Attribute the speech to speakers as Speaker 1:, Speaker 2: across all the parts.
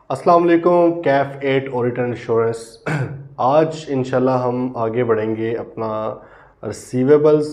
Speaker 1: अस्सलाम वालेकुम। Kaif at auditor insurance. आज इंशाल्लाह हम आगे बढ़ेंगे अपना रिसीवेबल्स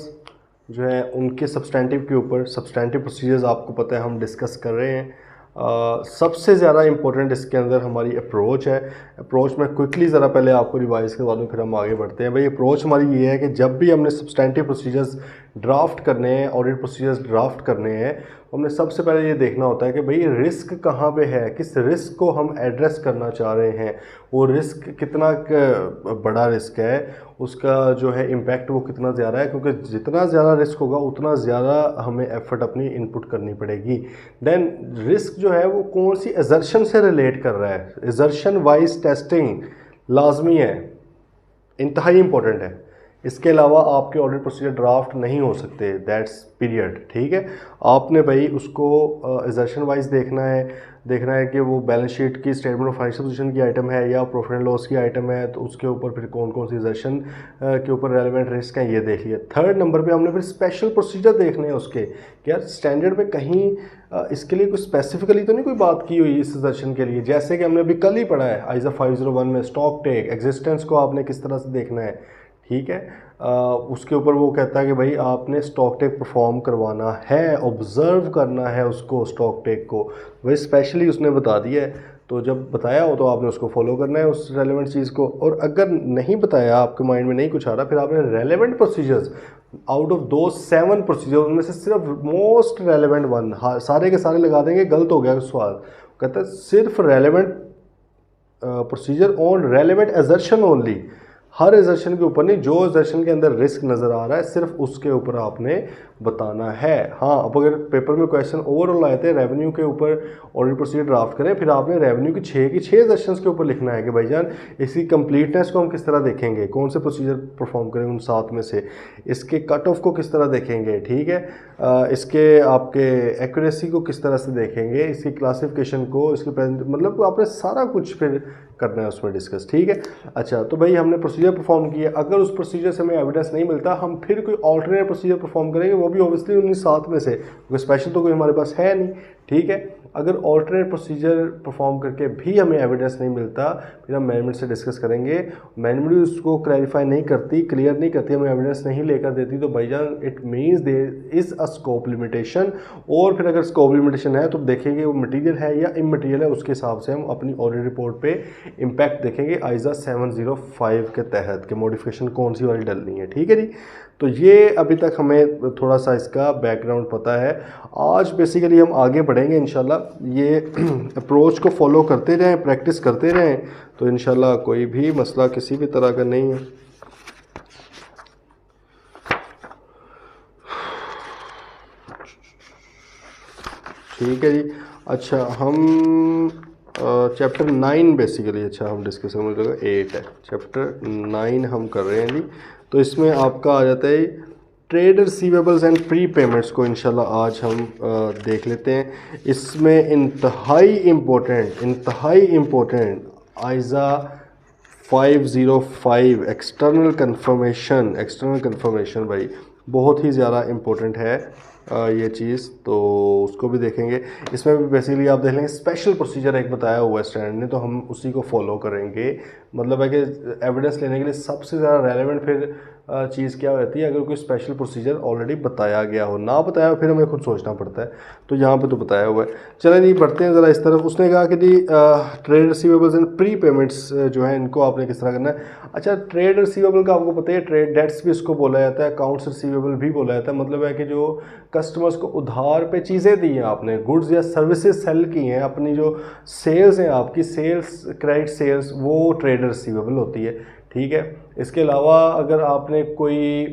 Speaker 1: जो है उनके सब्सटेंटिव के ऊपर। सब्सटेंटिव प्रोसीजर्स आपको पता है हम डिस्कस कर रहे हैं। सबसे ज़्यादा इम्पोर्टेंट इसके अंदर हमारी अप्रोच है। अप्रोच में क्विकली ज़रा पहले आपको रिवाइज़ करवा दूँ, फिर हम आगे बढ़ते हैं। भाई अप्रोच हमारी ये है कि जब भी हमने सब्सटेंटिव प्रोसीजर्स ड्राफ्ट करने हैं, ऑडिट प्रोसीजर्स ड्राफ्ट करने हैं, हमने सबसे पहले ये देखना होता है कि भाई रिस्क कहाँ पे है, किस रिस्क को हम एड्रेस करना चाह रहे हैं, वो रिस्क कितना बड़ा रिस्क है, उसका जो है इम्पैक्ट वो कितना ज़्यादा है। क्योंकि जितना ज़्यादा रिस्क होगा उतना ज़्यादा हमें एफर्ट अपनी इनपुट करनी पड़ेगी। देन रिस्क जो है वो कौन सी एजर्शन से रिलेट कर रहा है, एजर्शन वाइज टेस्टिंग लाजमी है, इंतहाई इंपॉर्टेंट है। इसके अलावा आपके ऑडिट प्रोसीजर ड्राफ्ट नहीं हो सकते, दैट्स पीरियड। ठीक है, आपने भाई उसको एजर्शन वाइज देखना है कि वो बैलेंस शीट की स्टेटमेंट ऑफ फाइनेंशियल पोजीशन की आइटम है या प्रॉफिट एंड लॉस की आइटम है, तो उसके ऊपर फिर कौन कौन सी एजर्शन के ऊपर रेलिवेंट रिस्क हैं ये देख लिया। थर्ड नंबर पे हमने फिर स्पेशल प्रोसीजर देखने हैं उसके कि यार स्टैंडर्ड में कहीं इसके लिए कुछ स्पेसिफिकली तो नहीं कोई बात की हुई इस एजर्शन के लिए। जैसे कि हमने अभी कल ही पढ़ा है आइजा 501 में स्टॉक टेक एग्जिस्टेंस को आपने किस तरह से देखना है। ठीक है, उसके ऊपर वो कहता है कि भाई आपने स्टॉक टेक परफॉर्म करवाना है, ऑब्जर्व करना है उसको, स्टॉक टेक को वही स्पेशली उसने बता दिया है। तो जब बताया हो तो आपने उसको फॉलो करना है उस रेलेवेंट चीज़ को। और अगर नहीं बताया, आपके माइंड में नहीं कुछ आ रहा, फिर आपने रेलेवेंट प्रोसीजर्स आउट ऑफ दो 7 प्रोसीजर उनमें से सिर्फ मोस्ट रेलेवेंट वन, हाँ सारे के सारे लगा देंगे, गलत हो गया सवाल। कहता है सिर्फ relevant procedure on relevant assertion only, her assertion के ऊपर नहीं, जो एजर्शन के अंदर रिस्क नज़र आ रहा है सिर्फ उसके ऊपर आपने बताना है। हाँ, अब अगर पेपर में क्वेश्चन ओवरऑल आए थे रेवेन्यू के ऊपर ऑडिट प्रोसीजर ड्राफ्ट करें, फिर आपने रेवेन्यू की 6 एजर्शंस के ऊपर लिखना है कि भाईजान इसकी कंप्लीटनेस को हम किस तरह देखेंगे, कौन से प्रोसीजर परफॉर्म करेंगे उन 7 में से, इसके कट ऑफ को किस तरह देखेंगे, ठीक है, इसके आपके एक्यूरेसी को किस तरह से देखेंगे, इसकी क्लासिफिकेशन को, इसके मतलब आपने सारा कुछ फिर करना है उसमें डिस्कस। ठीक है, अच्छा तो भाई हमने प्रोसीजर परफॉर्म किया, अगर उस प्रोसीजर से हमें एविडेंस नहीं मिलता हम फिर कोई ऑल्टरनेट प्रोसीजर परफॉर्म करेंगे, वो भी ऑब्वियसली उन्हीं 7 में से, क्योंकि स्पेशल तो कोई हमारे पास है नहीं। ठीक है, अगर ऑल्टरनेट प्रोसीजर परफॉर्म करके भी हमें एविडेंस नहीं मिलता, फिर हम मैनेजमेंट से डिस्कस करेंगे। मैनेजमेंट भी उसको क्लैरिफाई नहीं करती, क्लियर नहीं करती, हमें एविडेंस नहीं लेकर देती, तो भाईजान it means there is a scope limitation. और फिर अगर स्कोप लिमिटेशन है तो देखेंगे वो मटीरियल है या इमटीरियल है, उसके हिसाब से हम अपनी ऑडिट रिपोर्ट पे इम्पैक्ट देखेंगे आइजा 705 के तहत कि मॉडिफिकेशन कौन सी वाली डलनी है। ठीक है जी, तो ये अभी तक हमें थोड़ा सा इसका बैकग्राउंड पता है। आज बेसिकली हम आगे बढ़ेंगे इंशाल्लाह, ये अप्रोच को फॉलो करते रहें, प्रैक्टिस करते रहें, तो इंशाल्लाह कोई भी मसला किसी भी तरह का नहीं है। ठीक है जी, अच्छा हम चैप्टर 9 बेसिकली, अच्छा हम डिस्कस करने लगा 8 है, चैप्टर 9 हम कर रहे हैं जी। तो इसमें आपका आ जाता है trade receivables and pre payments को इंशाल्लाह आज हम देख लेते हैं। इसमें इंतहाई इम्पोर्टेंट आइजा 505 एक्सटर्नल कन्फर्मेशन भाई बहुत ही ज़्यादा इम्पोर्टेंट है ये चीज़, तो उसको भी देखेंगे। इसमें भी बेसिकली आप देख लेंगे स्पेशल प्रोसीजर एक बताया हुआ है स्टैंडर्ड ने, तो हम उसी को फॉलो करेंगे। मतलब है कि एविडेंस लेने के लिए सबसे ज़्यादा रेलेवेंट फिर चीज़ क्या होती है, अगर कोई स्पेशल प्रोसीजर ऑलरेडी बताया गया हो, ना बताया हो फिर हमें खुद सोचना पड़ता है, तो यहाँ पे तो बताया हुआ है। चलें जी बढ़ते हैं ज़रा इस तरफ। उसने कहा कि जी trade receivables and prepayments जो है इनको आपने किस तरह करना है। अच्छा, ट्रेड रिसीवेबल का आपको पता है, ट्रेड डेट्स भी इसको बोला जाता है, अकाउंट्स रिसीवेबल भी बोला जाता है। मतलब है कि जो कस्टमर्स को उधार पे चीज़ें दी हैं आपने, गुड्स या सर्विसेज सेल की हैं, अपनी जो सेल्स हैं आपकी सेल्स, क्रेडिट सेल्स, वो ट्रेड रिसीवेबल होती है। ठीक है, इसके अलावा अगर आपने कोई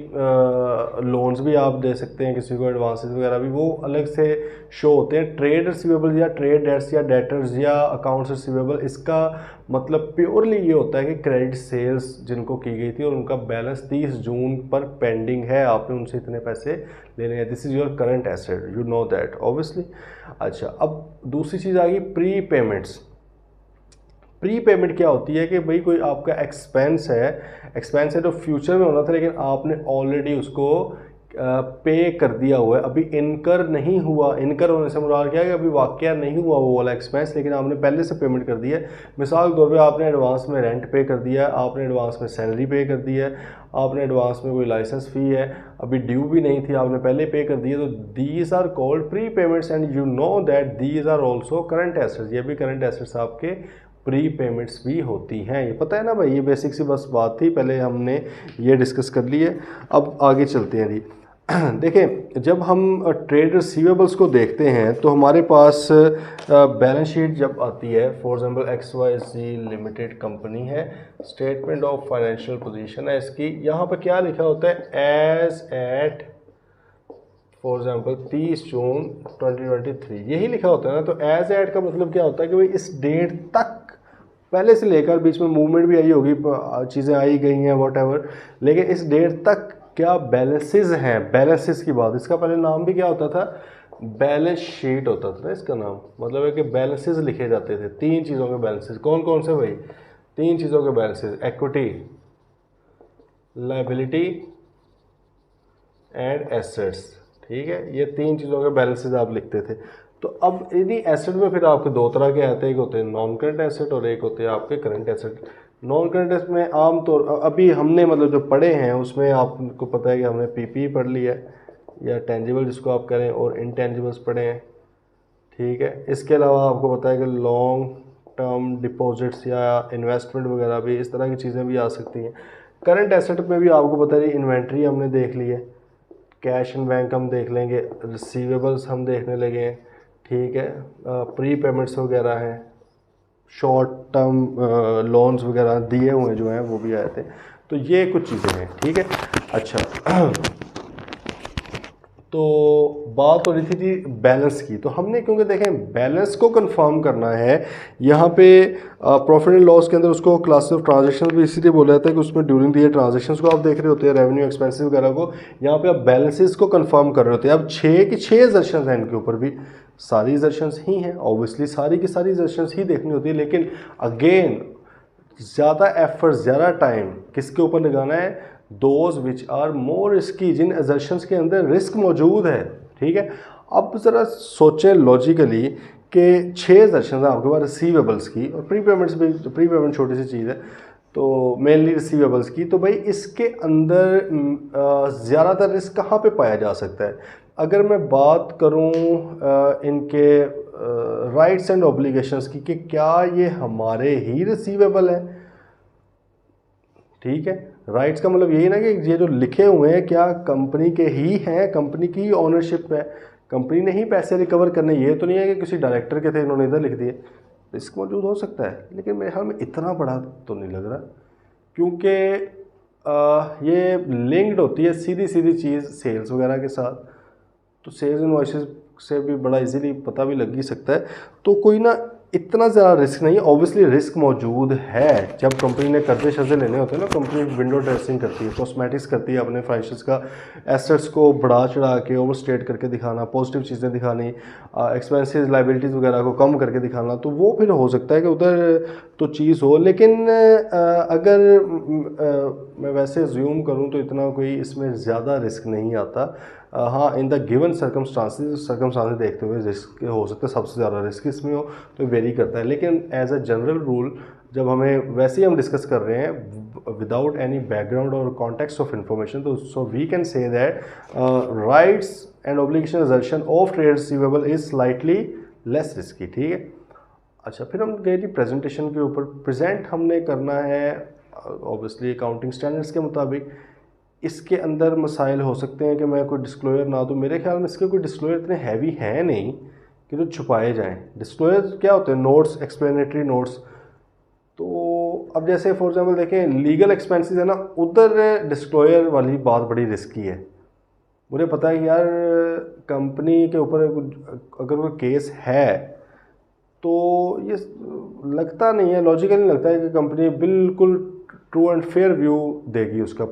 Speaker 1: लोन्स भी आप दे सकते हैं किसी को, एडवांसेस वगैरह भी, वो अलग से शो होते हैं। ट्रेड रिसीवेबल या ट्रेड डेट्स या डेटर्स या अकाउंट्स रिसीवेबल, इसका मतलब प्योरली ये होता है कि क्रेडिट सेल्स जिनको की गई थी और उनका बैलेंस 30 जून पर पेंडिंग है, आपने उनसे इतने पैसे लेने हैं, this is your current asset, you know that obviously. अच्छा, अब दूसरी चीज़ आ गई प्री पेमेंट्स। प्री पेमेंट क्या होती है कि भाई कोई आपका एक्सपेंस है तो फ्यूचर में होना था, लेकिन आपने ऑलरेडी उसको पे कर दिया हुआ है, अभी इनकर नहीं हुआ। इनकर होने से मुराद क्या है कि अभी वाकया नहीं हुआ वो वाला एक्सपेंस, लेकिन आपने पहले से पेमेंट कर दी है। मिसाल के तौर पे आपने एडवांस में रेंट पे कर दिया है, आपने एडवांस में सैलरी पे कर दी है, आपने एडवांस में कोई लाइसेंस फ़ी है अभी ड्यू भी नहीं थी, आपने पहले पे कर दी है। तो these are called prepayments and you know that these are also current assets. ये भी करंट एसेट्स आपके प्री पेमेंट्स भी होती हैं। ये पता है ना भाई, ये बेसिक सी बस बात थी, पहले हमने ये डिस्कस कर ली है। अब आगे चलते हैं जी। देखें, जब हम ट्रेड रिसीवेबल्स को देखते हैं तो हमारे पास बैलेंस शीट जब आती है, for example XYZ limited company है, स्टेटमेंट ऑफ फाइनेंशियल पोजीशन है इसकी, यहाँ पर क्या लिखा होता है, एज एट फॉर एग्जांपल 30 जून 2023, यही लिखा होता है ना। तो एज एट का मतलब क्या होता है कि भाई इस डेट तक, पहले से लेकर, बीच में मूवमेंट भी आई होगी, चीज़ें आई गई हैं वॉट, लेकिन इस डेट तक क्या बैलेंसेस हैं, बैलेंसेस की बात। इसका पहले नाम भी क्या होता था, बैलेंस शीट होता था ना इसका नाम, मतलब है कि बैलेंसेस लिखे जाते थे। 3 चीज़ों के बैलेंसेस, कौन कौन से भाई, 3 चीज़ों के balances, equity, liability and assets. ठीक है, ये 3 चीज़ों के बैलेंसेस आप लिखते थे। तो अब इन्हीं एसेट में फिर आपके 2 तरह के आते हैं, एक होते हैं नॉन करंट एसेट और एक होते हैं आपके current asset. Non current asset में आम तौर, अभी हमने मतलब जो पढ़े हैं उसमें आपको पता है कि हमने पीपी पढ़ लिया है, या टेंजिबल जिसको आप करें, और इनटेंजिबल्स पढ़े हैं। ठीक है, इसके अलावा आपको पता है कि लॉन्ग टर्म डिपॉजिट्स या इन्वेस्टमेंट वगैरह भी, इस तरह की चीज़ें भी आ सकती हैं। करंट एसेट में भी आपको पता है इन्वेंट्री हमने देख ली है, कैश इन बैंक हम देख लेंगे, रिसीवेबल्स हम देखने लगे हैं। ठीक है, प्री पेमेंट्स वगैरह हैं, शॉर्ट टर्म लोन्स वगैरह दिए हुए जो हैं वो भी आए थे। तो ये कुछ चीज़ें हैं। ठीक है, अच्छा तो बात हो रही थी जी बैलेंस की। तो हमने, क्योंकि देखें बैलेंस को कंफर्म करना है, यहाँ पे प्रॉफिट एंड लॉस के अंदर उसको क्लास ऑफ ट्रांजेक्शन भी इसीलिए बोला जाता है कि उसमें ड्यूरिंग द ट्रांजेक्शन्स को आप देख रहे होते हैं, रेवेन्यू एक्सपेंसेस वगैरह को, यहाँ पे आप बैलेंसेस को कंफर्म कर रहे होते हैं। अब 6 की 6 एजर्शंस हैं, इनके ऊपर भी सारी एजर्शंस ही हैं, ऑब्वियसली सारी की सारी एजर्शंस ही देखनी होती है, लेकिन अगेन ज़्यादा एफर्ट, ज़्यादा टाइम किसके ऊपर लगाना है, those which are more risky, जिन एजर्शंस के अंदर रिस्क मौजूद है। ठीक है, अब ज़रा सोचें लॉजिकली कि 6 एजर्शंस हैं आपके पास रिसीवेबल्स की, और प्री पेमेंट्स भी, प्री पेमेंट छोटी सी चीज़ है, तो मेनली रिसीवेबल्स की। तो भाई इसके अंदर ज़्यादातर रिस्क कहाँ पे पाया जा सकता है? अगर मैं बात करूँ इनके राइट्स एंड ऑब्लिगेशंस की, कि क्या ये हमारे ही रिसीवेबल हैं। ठीक है, राइट्स का मतलब यही ना कि ये जो लिखे हुए हैं क्या कंपनी के ही हैं, कंपनी की ओनरशिप है, कंपनी ने ही पैसे रिकवर करने। ये तो नहीं है कि किसी डायरेक्टर के थे इन्होंने इधर लिख दिए। रिस्क मौजूद हो सकता है, लेकिन मेरे ख्याल में इतना बड़ा तो नहीं लग रहा, क्योंकि ये लिंक्ड होती है सीधी सीधी चीज़ सेल्स वगैरह के साथ। तो सेल्स इनवॉइसेस से भी बड़ा इजीली पता भी लग ही सकता है। तो कोई ना इतना ज़्यादा रिस्क नहीं है। ऑब्वियसली रिस्क मौजूद है, जब कंपनी ने कर्जे शर्जे लेने होते हैं ना, कंपनी विंडो ड्रेसिंग करती है, कॉस्मेटिक्स करती है, अपने फाइनेंशियल्स का एसेट्स को बढ़ा चढ़ा के ओवर स्टेट करके दिखाना, पॉजिटिव चीज़ें दिखानी, एक्सपेंसेस लाइबिलिटीज़ वगैरह को कम करके दिखाना, तो वो फिर हो सकता है कि उधर तो चीज़ हो। लेकिन अगर मैं वैसे ज्यूम करूँ तो इतना कोई इसमें ज़्यादा रिस्क नहीं आता। हाँ, इन द गिवन सर्कमस्टांसेस देखते हुए रिस्क हो सकता है सबसे ज़्यादा रिस्क इसमें हो, तो वेरी करता है। लेकिन एज अ जनरल रूल जब हमें वैसे ही हम डिस्कस कर रहे हैं विदाउट एनी बैकग्राउंड और कॉन्टेक्स्ट ऑफ इंफॉर्मेशन, तो so we can say that rights and obligation assertion of trade receivable is slightly less risky. ठीक है, अच्छा फिर हम गए जी प्रेजेंटेशन के ऊपर। प्रेजेंट हमने करना है ऑब्वियसली अकाउंटिंग स्टैंडर्ड्स के मुताबिक। इसके अंदर मसाइल हो सकते हैं कि मैं कोई डिस्क्लोजर ना दूँ। मेरे ख्याल में इसके कोई डिस्क्लोजर इतने हैवी हैं नहीं कि तो छुपाए जाएं। डिस्क्लोजर क्या होते हैं, नोट्स, एक्सप्लेनेटरी नोट्स। तो अब जैसे फॉर एग्जांपल देखें लीगल एक्सपेंसेस है ना, उधर डिस्क्लोजर वाली बात बड़ी रिस्की है। मुझे पता है कि यार कंपनी के ऊपर अगर कोई केस है तो ये लगता नहीं है, लॉजिकल नहीं लगता है कि कंपनी बिल्कुल ट्रू एंड फेयर व्यू देगी उसका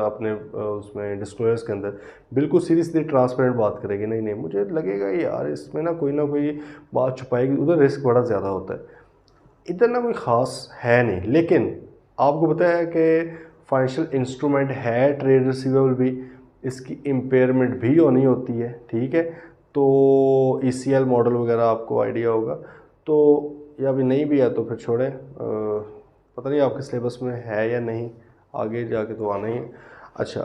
Speaker 1: अपने उसमें डिस्क्लोजर्स के अंदर, बिल्कुल सीधी सीधी ट्रांसपेरेंट बात करेगी। नहीं नहीं, मुझे लगेगा यार इसमें ना कोई बात छुपाएगी, उधर रिस्क बड़ा ज़्यादा होता है। इधर ना कोई ख़ास है नहीं। लेकिन आपको पता है कि फाइनेंशियल इंस्ट्रूमेंट है ट्रेड रिसीवेबल भी, इसकी इम्पेयरमेंट भी होनी होती है, ठीक है। तो ECL मॉडल वगैरह आपको आइडिया होगा, तो या अभी नहीं भी है तो फिर छोड़ें, पता नहीं आपके सिलेबस में है या नहीं, आगे जाके तो आना ही है। अच्छा,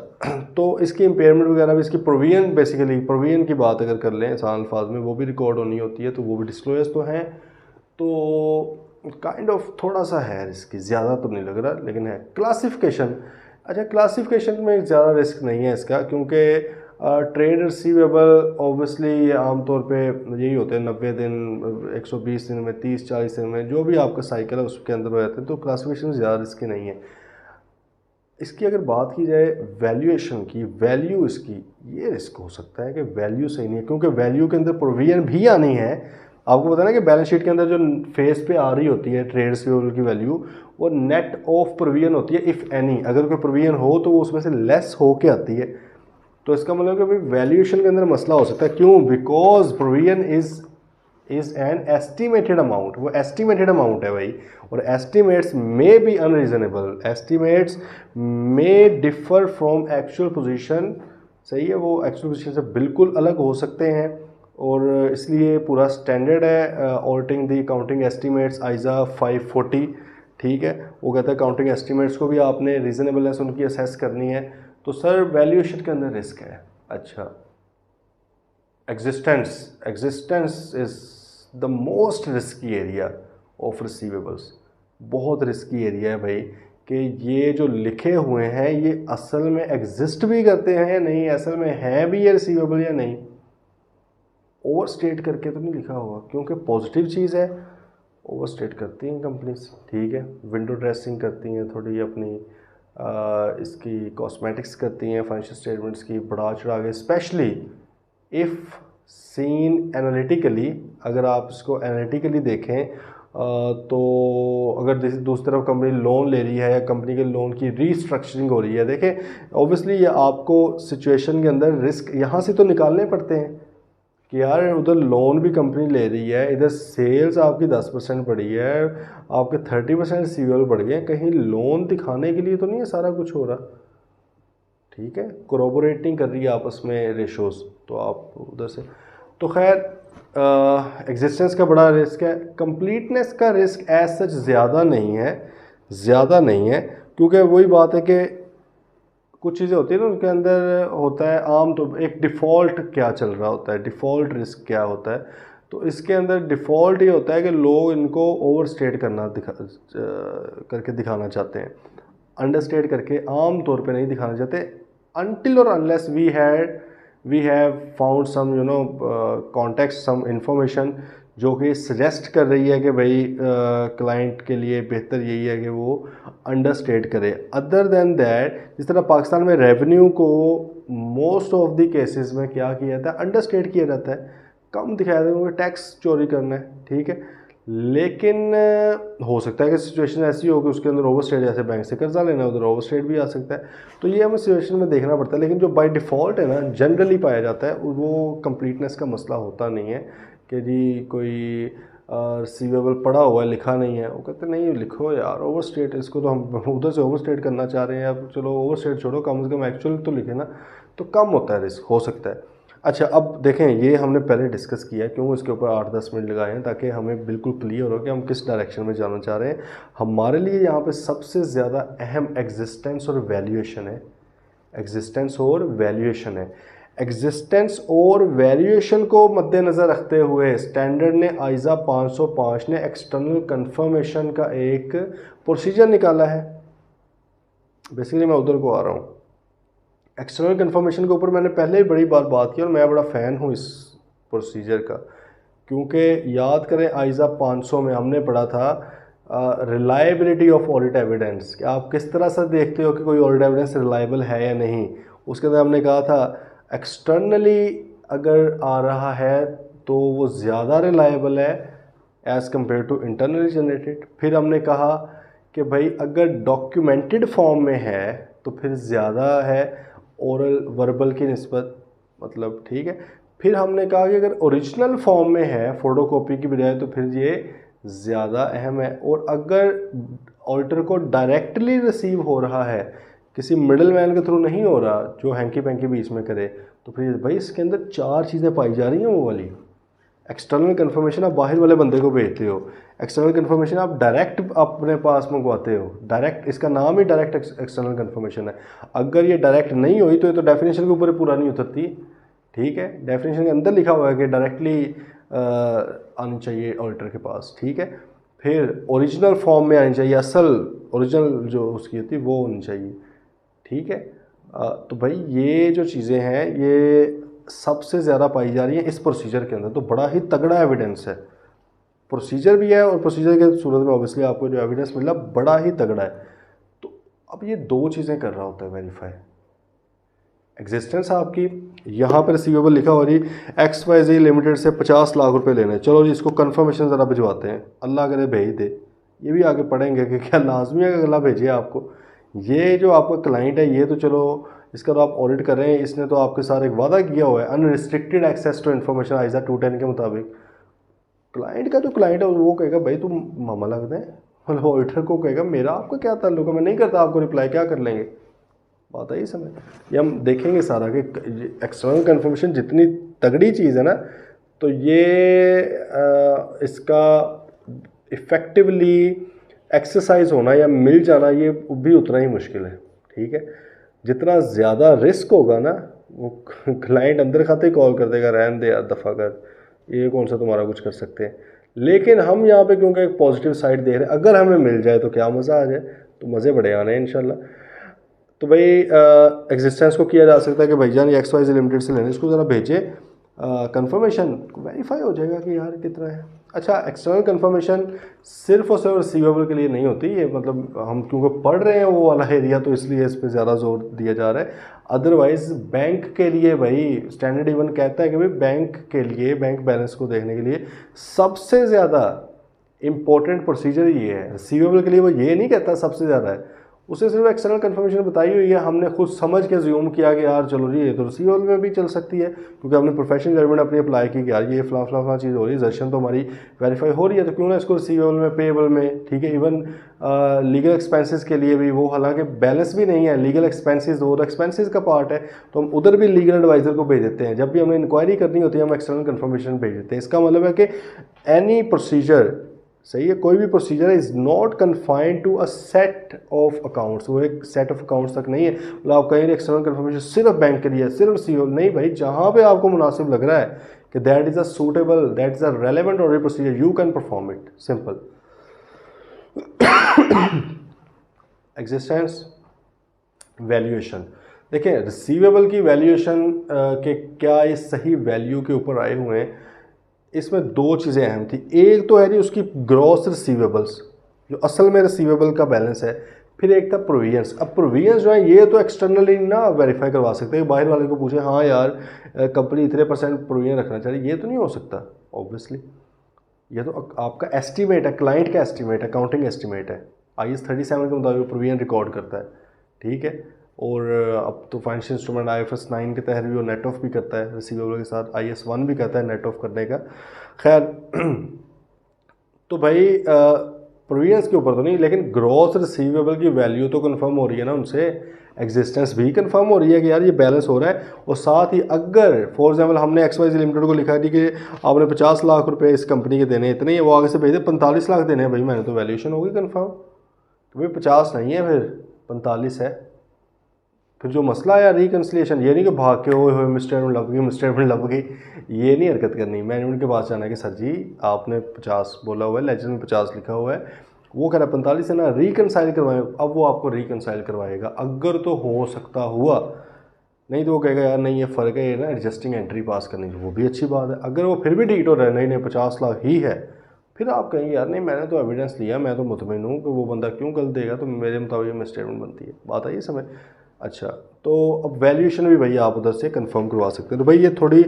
Speaker 1: तो इसकी इम्पेयरमेंट वगैरह भी, इसकी प्रोविजन, बेसिकली प्रोविजन की बात अगर कर लें आसान अल्फाज में, वो भी रिकॉर्ड होनी होती है, तो वो भी डिस्क्लोजर्स तो हैं। तो काइंड ऑफ थोड़ा सा है रिस्क, ज़्यादा तो नहीं लग रहा लेकिन है। क्लासिफिकेशन, अच्छा क्लासिफिकेशन में ज़्यादा रिस्क नहीं है इसका, क्योंकि ट्रेड रिसीवेबल ऑब्वियसली आमतौर पे यही होते हैं 90 दिन, 120 दिन में, 30-40 दिन में, जो भी आपका साइकिल है उसके अंदर हो जाते हैं, तो क्लासिफिकेशन ज़्यादा रिस्की नहीं है। इसकी अगर बात की जाए वैल्यूएशन की, वैल्यू इसकी, ये रिस्क हो सकता है कि वैल्यू सही नहीं है, क्योंकि वैल्यू के अंदर प्रोविजन भी आनी है। आपको पता है ना कि बैलेंस शीट के अंदर जो फेस पे आ रही होती है ट्रेड रिसीवेबल की वैल्यू, वो नेट ऑफ प्रोविजन होती है, इफ़ एनी। अगर कोई प्रोविजन हो तो वो उसमें से लेस हो के आती है। तो इसका मतलब कि भाई वैल्यूएशन के अंदर मसला हो सकता है। क्यों? Because provision is an estimated amount, वो एस्टिमेटेड अमाउंट है भाई, और estimates may be unreasonable, estimates may differ from actual position, सही है, वो एक्चुअल पोजीशन से बिल्कुल अलग हो सकते हैं, और इसलिए पूरा स्टैंडर्ड है ऑडिटिंग दी काउंटिंग एस्टिमेट्स आइजा 540, ठीक है। वो कहता है काउंटिंग एस्टिमेट्स को भी आपने रीजनेबलनेस उनकी असेस करनी है। तो सर वैल्यूएशन के अंदर रिस्क है। अच्छा, existence is the most risky area of receivables, बहुत रिस्की एरिया है भाई, कि ये जो लिखे हुए हैं ये असल में एग्जिस्ट भी करते हैं या नहीं, असल में है भी ये रिसीवेबल या नहीं। ओवर स्टेट करके तो नहीं लिखा होगा, क्योंकि पॉजिटिव चीज़ है, ओवर स्टेट करती हैं कंपनीज, ठीक है, विंडो ड्रेसिंग करती हैं, थोड़ी अपनी इसकी कॉस्मेटिक्स करती हैं, फाइनेंशियल स्टेटमेंट्स की बढ़ा चढ़ा के, स्पेशली इफ़ सीन एनालिटिकली, अगर आप इसको एनालिटिकली देखें तो अगर दूसरी तरफ कंपनी लोन ले रही है या कंपनी के लोन की रीस्ट्रक्चरिंग हो रही है, देखें ऑब्वियसली ये आपको सिचुएशन के अंदर रिस्क यहाँ से तो निकालने पड़ते हैं कि यार उधर लोन भी कंपनी ले रही है, इधर सेल्स आपकी 10% बढ़ी है, आपके 30% रिसीवेबल बढ़ गए, कहीं लोन दिखाने के लिए तो नहीं है सारा कुछ हो रहा, ठीक है, कोरोबोरेटिंग कर रही है आपस में रेशोज़, तो आप उधर से, तो खैर एग्जिस्टेंस का बड़ा रिस्क है। कंप्लीटनेस का रिस्क एज सच ज़्यादा नहीं है, ज़्यादा नहीं है, क्योंकि वही बात है कि कुछ चीज़ें होती है ना उनके अंदर होता है आम, तो एक डिफ़ॉल्ट क्या चल रहा होता है, डिफ़ॉल्ट रिस्क क्या होता है, तो इसके अंदर डिफ़ॉल्ट ये होता है कि लोग इनको ओवर स्टेट करके दिखाना चाहते हैं, अंडर स्टेट करके आम तौर पे नहीं दिखाना चाहते, अनटिल और unless we have found some context, some information जो कि सजेस्ट कर रही है कि भाई क्लाइंट के लिए बेहतर यही है कि वो अंडर स्टेट करे। अदर देन दैट, जिस तरह पाकिस्तान में रेवेन्यू को मोस्ट ऑफ द केसेस में क्या किया जाता है, अंडर स्टेट किया जाता है, कम दिखाया जाता है क्योंकि टैक्स चोरी करना है, ठीक है। लेकिन हो सकता है कि सिचुएशन ऐसी हो कि उसके अंदर ओवर स्टेट, जैसे बैंक से कर्जा लेना है उधर ओवर स्टेट भी आ सकता है, तो ये हमें सिचुएशन में देखना पड़ता है। लेकिन जो बाय डिफ़ॉल्ट है ना, जनरली पाया जाता है, वो कंप्लीटनेस का मसला होता नहीं है कि जी कोई रिसीवेबल पड़ा हुआ है लिखा नहीं है, वो कहते नहीं लिखो यार ओवर स्टेट, इसको तो हम उधर से ओवर स्टेट करना चाह रहे हैं, अब चलो ओवर स्टेट छोड़ो, कम से कम एक्चुअल तो लिखे ना, तो कम होता है रिस्क, हो सकता है। अच्छा, अब देखें, ये हमने पहले डिस्कस किया है, क्यों इसके ऊपर 8-10 मिनट लगाए हैं, ताकि हमें बिल्कुल क्लियर हो कि हम किस डायरेक्शन में जाना चाह रहे हैं। हमारे लिए यहाँ पे सबसे ज़्यादा अहम एग्जिस्टेंस और वैल्यूएशन है, एग्जिस्टेंस और वैल्यूएशन है। एग्जिस्टेंस और वैल्यूएशन को मद्देनज़र रखते हुए स्टैंडर्ड ने आइजा 505 ने एक्सटर्नल कन्फर्मेशन का एक प्रोसीजर निकाला है। बेसिकली मैं उधर को आ रहा हूँ, एक्सटर्नल कन्फर्मेशन के ऊपर मैंने पहले ही बड़ी बार बात की और मैं बड़ा फ़ैन हूँ इस प्रोसीजर का, क्योंकि याद करें आइजा 500 में हमने पढ़ा था रिलायबिलिटी ऑफ ऑडिट एविडेंस, कि आप किस तरह से देखते हो कि कोई ऑडिट एविडेंस रिलायबल है या नहीं। उसके अंदर हमने कहा था एक्सटर्नली अगर आ रहा है तो वो ज़्यादा रिलायबल है as compared to internally generated. फिर हमने कहा कि भाई अगर डॉक्यूमेंटेड फॉर्म में है तो फिर ज़्यादा है ओरल वर्बल की निस्बत, मतलब ठीक है। फिर हमने कहा कि अगर ओरिजिनल फॉर्म में है फ़ोटोकॉपी की बजाय तो फिर ये ज़्यादा अहम है, और अगर ऑडिटर को डायरेक्टली रिसीव हो रहा है किसी मिडल मैन के थ्रू नहीं हो रहा जो हैंकी पैंकी बीच में करे, तो फिर भाई इसके अंदर 4 चीज़ें पाई जा रही हैं वो वाली। एक्सटर्नल कन्फर्मेशन आप बाहर वाले बंदे को भेजते हो, एक्सटर्नल कन्फर्मेशन आप डायरेक्ट अपने पास मंगवाते हो, डायरेक्ट, इसका नाम ही डायरेक्ट एक्सटर्नल कन्फर्मेशन है। अगर ये डायरेक्ट नहीं हुई तो ये तो डेफिनेशन के ऊपर पूरा नहीं उतरती, ठीक है। डेफिनेशन के अंदर लिखा हुआ है कि डायरेक्टली आनी चाहिए ऑडिटर के पास, ठीक है। फिर ओरिजिनल फॉर्म में आनी चाहिए, असल ओरिजिनल जो उसकी होती है वो होनी चाहिए, ठीक है। तो भाई ये जो चीज़ें हैं ये सबसे ज़्यादा पाई जा रही हैं इस प्रोसीजर के अंदर, तो बड़ा ही तगड़ा एविडेंस है। प्रोसीजर भी है और प्रोसीजर के सूरत में ऑब्वियसली आपको जो एविडेंस मिला बड़ा ही तगड़ा है। तो अब ये 2 चीज़ें कर रहा होता है वेरीफाई। एग्जिस्टेंस आपकी, यहाँ पर रिसीवेबल लिखा हो रही XYZ लिमिटेड से 50 लाख रुपए लेने, चलो जी इसको कन्फर्मेशन ज़रा भिजवाते हैं, अल्लाह करे भेज दे। ये भी आगे पढ़ेंगे कि क्या लाजमी है कि अल्लाह भेजे आपको। ये जो आपका क्लाइंट है ये तो चलो इसका तो आप ऑडिट कर रहे हैं, इसने तो आपके साथ एक वादा किया हुआ है अनरिस्ट्रिक्टेड एक्सेस टू इन्फॉर्मेशन आइजा 210 के मुताबिक। क्लाइंट का जो क्लाइंट है वो कहेगा भाई तुम मामा लगते हैं, मतलब ऑडिटर को कहेगा मेरा आपको क्या ताल्लुक है, मैं नहीं करता आपको रिप्लाई, क्या कर लेंगे। बात है ये समय ये हम देखेंगे सारा कि एक्सटर्नल कन्फर्मेशन जितनी तगड़ी चीज़ है ना, तो ये इसका इफ़ेक्टिवली एक्सरसाइज होना या मिल जाना ये भी उतना ही मुश्किल है, ठीक है। जितना ज़्यादा रिस्क होगा ना वो क्लाइंट अंदर खाते ही कॉल कर देगा, रहन दे यार दफ़ा कर, ये कौन सा तुम्हारा कुछ कर सकते हैं। लेकिन हम यहाँ पे क्योंकि एक पॉजिटिव साइड देख रहे हैं, अगर हमें मिल जाए तो क्या मज़ा आ जाए, तो मज़े बड़े आने हैं इंशाल्लाह। तो भाई एग्जिस्टेंस को किया जा सकता है कि भाईजान ये XYZ लिमिटेड से लेने, इसको ज़रा भेजे, कंफर्मेशन वेरीफाई हो जाएगा कि यार कितना है। अच्छा, एक्सटर्नल कंफर्मेशन सिर्फ और सिर्फ रिसीवेबल के लिए नहीं होती, ये मतलब हम क्योंकि पढ़ रहे हैं वो वाला एरिया तो इसलिए इस पर ज़्यादा जोर दिया जा रहा है। अदरवाइज़ बैंक के लिए भाई स्टैंडर्ड इवन कहता है कि भाई बैंक के लिए, बैंक बैलेंस को देखने के लिए सबसे ज़्यादा इम्पोर्टेंट प्रोसीजर ये है। रिसीवेबल के लिए वो ये नहीं कहता सबसे ज़्यादा है, उसे सिर्फ एक्सटर्नल कन्फर्मेशन बताई हुई है, हमने खुद समझ के ज्यूम किया कि यार चलो जी ये तो रिसीवेबल में भी चल सकती है, क्योंकि हमने प्रोफेशनल जजमेंट अपनी अप्लाई की कि यार ये फला चीज़ हो रही है, जर्शन तो हमारी वेरीफाई हो रही है, तो क्यों ना इसको रिसीवेबल में, पेएबल में, ठीक है। इवन लीगल एक्सपेंसेस के लिए भी, वो हालांकि बैलेंस भी नहीं है, लीगल एक्सपेंसेस वो तो एक्सपेंसेस का पार्ट है, तो हम उधर भी लीगल एडवाइज़र को भेज देते हैं। जब भी हमें इंक्वायरी करनी होती है हम एक्सटर्नल कन्फर्मेशन भेज देते हैं। इसका मतलब है कि एनी प्रोसीजर, सही है, कोई भी procedure is not confined to a set of accounts, वो एक सेट ऑफ अकाउंट्स तक नहीं है। मतलब आप कहीं एक्सटर्नल कन्फर्मेशन सिर्फ बैंक के लिए, सिर्फ रिसीवेबल नहीं भाई, जहाँ पे आपको मुनासिब लग रहा है कि that is a suitable, that is a relevant audit procedure, you can perform it, simple. Existence, valuation, देखिए रिसीवेबल की वैल्यूएशन के क्या ये सही वैल्यू के ऊपर आए हुए हैं, इसमें 2 चीज़ें अहम थी। एक तो है जी उसकी ग्रॉस रिसीवेबल्स, जो असल में रिसीवेबल का बैलेंस है, फिर एक था प्रोविजंस। अब प्रोविजंस जो है ये तो एक्सटर्नली ना वेरीफाई करवा सकते हैं, बाहर वाले को पूछे हाँ यार कंपनी इतने % प्रोविजन रखना चाहिए, ये तो नहीं हो सकता ऑब्वियसली। ये तो आपका एस्टिमेट है, क्लाइंट का एस्टिमेट है, अकाउंटिंग एस्टिमेट है, IAS 37 के मुताबिक प्रोविजन रिकॉर्ड करता है, ठीक है। और अब तो फाइनेंशियल इंस्ट्रूमेंट IFRS 9 के तहत भी वो नेट ऑफ भी करता है रिसीवेबल के साथ, IAS 1 भी कहता है नेट ऑफ करने का। खैर तो भाई प्रोविजंस के ऊपर तो नहीं, लेकिन ग्रॉस रिसीवेबल की वैल्यू तो कंफर्म हो रही है ना उनसे, एग्जिस्टेंस भी कंफर्म हो रही है कि यार ये बैलेंस हो रहा है। और साथ ही अगर फॉर एग्जांपल हमने XYZ लिमिटेड को लिखा थी कि आपने 50 लाख रुपए इस कंपनी के देने, इतने ही, वो आगे से भेज दे 45 लाख देने हैं, भाई मैंने तो वैल्यूएशन होगी कंफर्म, तो भाई 50 नहीं है फिर 45 है। फिर जो मसला आया रिकन्सिलिएशन, ये नहीं कि भाग के हो मिस्टेटमेंट लग गई, मिस्टेटमेंट लग गई, ये नहीं हरकत करनी। मैनेजमेंट के पास जाना है कि सर जी आपने 50 बोला हुआ है, लेजर में 50 लिखा हुआ है, वो कह रहा है 45 है ना, रिकनसाइल करवाएं। अब वो आपको रिकनसाइल करवाएगा अगर तो हो सकता हुआ, नहीं तो वो कहेगा यार नहीं ये फ़र्क है, ये ना एडजस्टिंग एंट्री पास करनी, वो भी अच्छी बात है। अगर वो फिर भी ठीक हो रहा है, नहीं 50 लाख ही है, फिर आप कहेंगे यार नहीं मैंने तो एविडेंस लिया, मैं तो मुतमिन हूँ कि वो बंदा क्यों गलत देगा, तो मेरे मुताबिक मिसस्टेटमेंट बनती है। बात आई समझ? अच्छा, तो अब वैल्यूएशन भी भैया आप उधर से कंफर्म करवा सकते हैं। तो भाई ये थोड़ी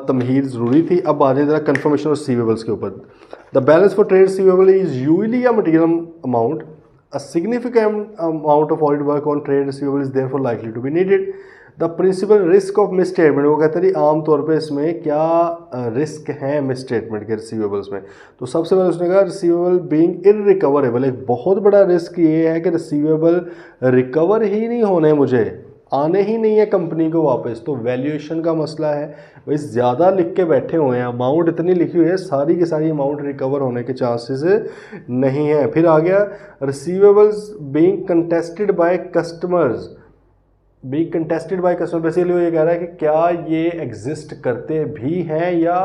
Speaker 1: तमहीद ज़रूरी थी। अब आ जाए ज़रा कन्फर्मेशन ऑफ रिसीवेबल्स के ऊपर। The balance for trade receivable is usually a material amount, a significant amount of audit work on trade receivable is therefore likely to be needed. The principal risk of misstatement, वो कहते हैं आमतौर पे इसमें क्या risk है miss statement के receivables में। तो सबसे पहले उसने कहा रिसीवेबल बीइंग इररिकवरेबल, एक बहुत बड़ा रिस्क ये है कि रिसीवेबल रिकवर ही नहीं होने, मुझे आने ही नहीं है कंपनी को वापस। तो वैल्यूएशन का मसला है भाई, ज़्यादा लिख के बैठे हुए हैं, अमाउंट इतनी लिखी हुई है, सारी की सारी अमाउंट रिकवर होने के चांसेस नहीं है। फिर आ गया receivables being contested by customers, being contested by customer, basically वो ये कह रहा है कि क्या ये एग्जिस्ट करते भी हैं या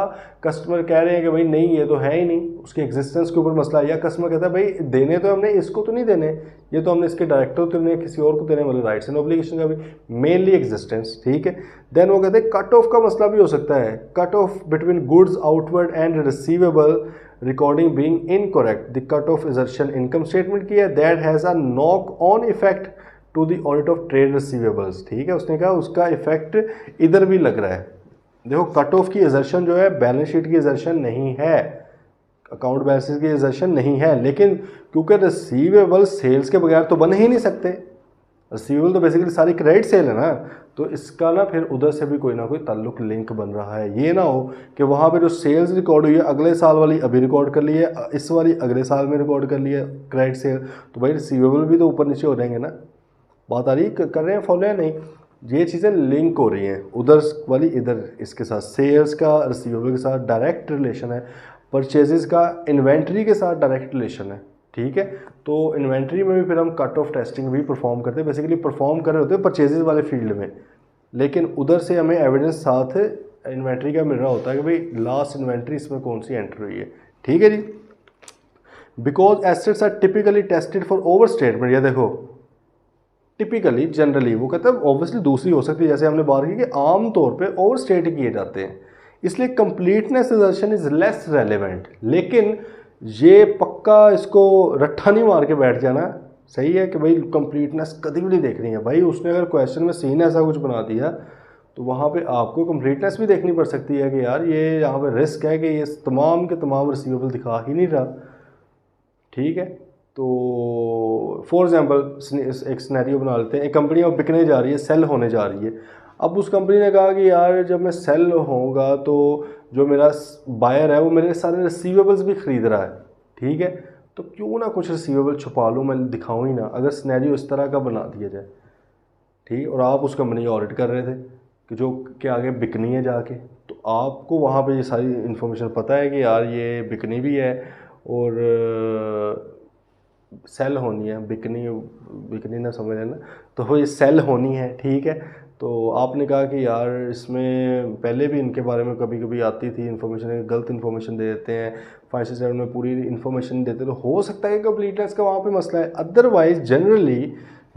Speaker 1: कस्टमर कह रहे हैं कि भाई नहीं ये तो है ही नहीं, उसके एग्जिस्टेंस के ऊपर मसला है, या कस्टमर कहता है भाई देने तो हमने इसको तो नहीं देने, ये तो हमने इसके डायरेक्टर को देने, किसी और को देने, मतलब राइट्स एंड ऑब्लिगेशन का भी मेनली एग्जिस्टेंस, ठीक है। देन वो कहते हैं कट ऑफ का मसला भी हो सकता है, cut off between goods outward and receivable recording being incorrect, the cut off assertion income statement की है, that has a knock on effect to the audit of trade receivables, ठीक है। उसने कहा उसका इफेक्ट इधर भी लग रहा है। देखो कट ऑफ की एजर्शन जो है बैलेंस शीट की एजर्शन नहीं है, अकाउंट बैलेंस की एजर्शन नहीं है, लेकिन क्योंकि रिसीवेबल सेल्स के बगैर तो बन ही नहीं सकते, रिसीवेबल तो बेसिकली सारी क्रेडिट सेल है ना, तो इसका ना फिर उधर से भी कोई ना कोई ताल्लुक लिंक बन रहा है। ये ना हो कि वहाँ पे जो सेल्स रिकॉर्ड हुई है अगले साल वाली अभी रिकॉर्ड कर ली है, इस वाली अगले साल में रिकॉर्ड कर ली है क्रेडिट सेल, तो भाई रिसीवेबल भी तो ऊपर नीचे हो जाएंगे ना। बात आ रही कर रहे हैं फॉलो या नहीं, ये चीज़ें लिंक हो रही हैं, उधर वाली इधर, इसके साथ सेल्स का रिसीवेबल के साथ डायरेक्ट रिलेशन है, परचेजेस का इन्वेंट्री के साथ डायरेक्ट रिलेशन है, ठीक है। तो इन्वेंट्री में भी फिर हम कट ऑफ टेस्टिंग भी परफॉर्म करते हैं, बेसिकली परफॉर्म कर रहे होते हैं परचेजेस वाले फील्ड में, लेकिन उधर से हमें एविडेंस साथ इन्वेंट्री का मिल रहा होता है कि भाई लास्ट इन्वेंट्री इसमें कौन सी एंटर हुई है, ठीक है जी। Because assets are typically tested for overstatement, या देखो टिपिकली जनरली वो कहता है ऑब्वियसली दूसरी हो सकती है, जैसे हमने बात की कि आम तौर पे ओवर स्टेट किए जाते हैं, इसलिए completeness assertion is less relevant. लेकिन ये पक्का इसको रट्ठा नहीं मार के बैठ जाना सही है कि भाई कंप्लीटनेस कभी भी नहीं देखनी है। भाई उसने अगर क्वेश्चन में सीन ऐसा कुछ बना दिया तो वहाँ पे आपको कंप्लीटनेस भी देखनी पड़ सकती है कि यार ये यहाँ पे रिस्क है कि ये तमाम के तमाम रिसीवेबल दिखा ही नहीं रहा, ठीक है। तो फॉर एग्जांपल एक सिनेरियो बना लेते हैं, एक कंपनी अब बिकने जा रही है, सेल होने जा रही है। अब उस कंपनी ने कहा कि यार जब मैं सेल होऊंगा तो जो मेरा बायर है वो मेरे सारे रिसीवेबल्स भी ख़रीद रहा है, ठीक है, तो क्यों ना कुछ रिसीवेबल छुपा लूँ, मैं दिखाऊँ ही ना। अगर सिनेरियो इस तरह का बना दिया जाए, ठीक, और आप उस कंपनी ऑडिट कर रहे थे कि जो कि आगे बिकनी है जाके, तो आपको वहाँ पे ये सारी इन्फॉर्मेशन पता है कि यार ये बिकनी भी है और सेल होनी है, बिकनी बिकनी ना समझ लेना, तो वो ये सेल होनी है, ठीक है। तो आपने कहा कि यार इसमें पहले भी इनके बारे में कभी कभी आती थी इन्फॉर्मेशन, गलत इन्फॉर्मेशन दे देते हैं, फाइनेंशियल स्टेटमेंट में पूरी इन्फॉर्मेशन देते, तो हो सकता है कि कंप्लीटनेस का वहाँ पे मसला है। अदरवाइज